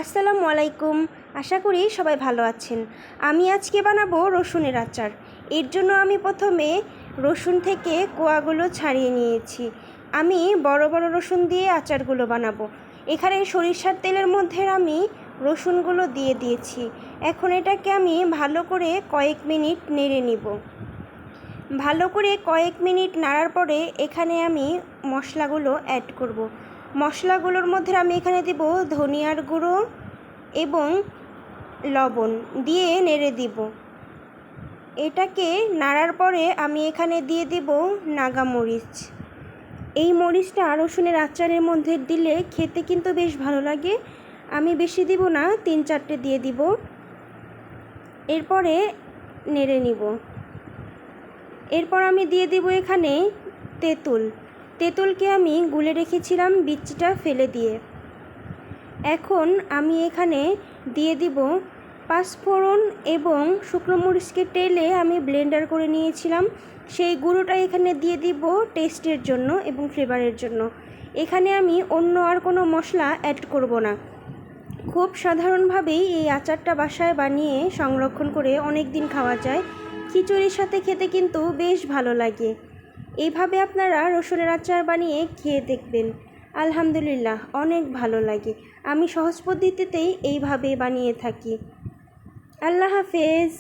আসসালামু আলাইকুম। আশা করি সবাই ভালো আছেন। আমি আজকে বানাবো রসুনের আচার। এর জন্য আমি প্রথমে রসুন থেকে কোয়াগুলো ছাড়িয়ে নিয়েছি। আমি বড় বড় রসুন দিয়ে আচারগুলো বানাবো। এখানে সরিষার তেলের মধ্যে আমি রসুনগুলো দিয়ে দিয়েছি। এখন এটাকে আমি ভালো করে কয়েক মিনিট নেড়ে নিব। ভালো করে কয়েক মিনিট নাড়ার পরে এখানে আমি মশলাগুলো অ্যাড করব। মশলাগুলোর মধ্যে আমি এখানে দেব ধনিয়ার গুঁড়ো এবং লবণ দিয়ে নেড়ে দিব। এটাকে নাড়ার পরে আমি এখানে দিয়ে দেব নাগা মরিচ। এই মরিচটা রসুনের আচারের মধ্যে দিলে খেতে কিন্তু বেশ ভালো লাগে। আমি বেশি দিব না, 3-4টে দিয়ে দিব। এরপরে নেড়ে নিব। এরপর আমি দিয়ে দিব এখানে তেঁতুলকে আমি গুলে রেখেছিলাম বিচিটা ফেলে দিয়ে। এখন আমি এখানে দিয়ে দিব পাঁচফোড়ন এবং শুকনো মরিচকে টেলে আমি ব্লেন্ডার করে নিয়েছিলাম, সেই গুঁড়োটা এখানে দিয়ে দিব টেস্টের জন্য এবং ফ্লেভারের জন্য। এখানে আমি অন্য আর কোনো মশলা অ্যাড করব না। খুব সাধারণভাবেই এই আচারটা বাসায় বানিয়ে সংরক্ষণ করে অনেক দিন খাওয়া যায়। খিচুড়ির সাথে খেতে কিন্তু বেশ ভালো লাগে। এইভাবে আপনারা রসুনের আচার বানিয়ে খেয়ে দেখবেন, আলহামদুলিল্লাহ অনেক ভালো লাগে। আমি সহজ পদ্ধতিতেই এইভাবে বানিয়ে থাকি। আল্লাহ হাফেজ।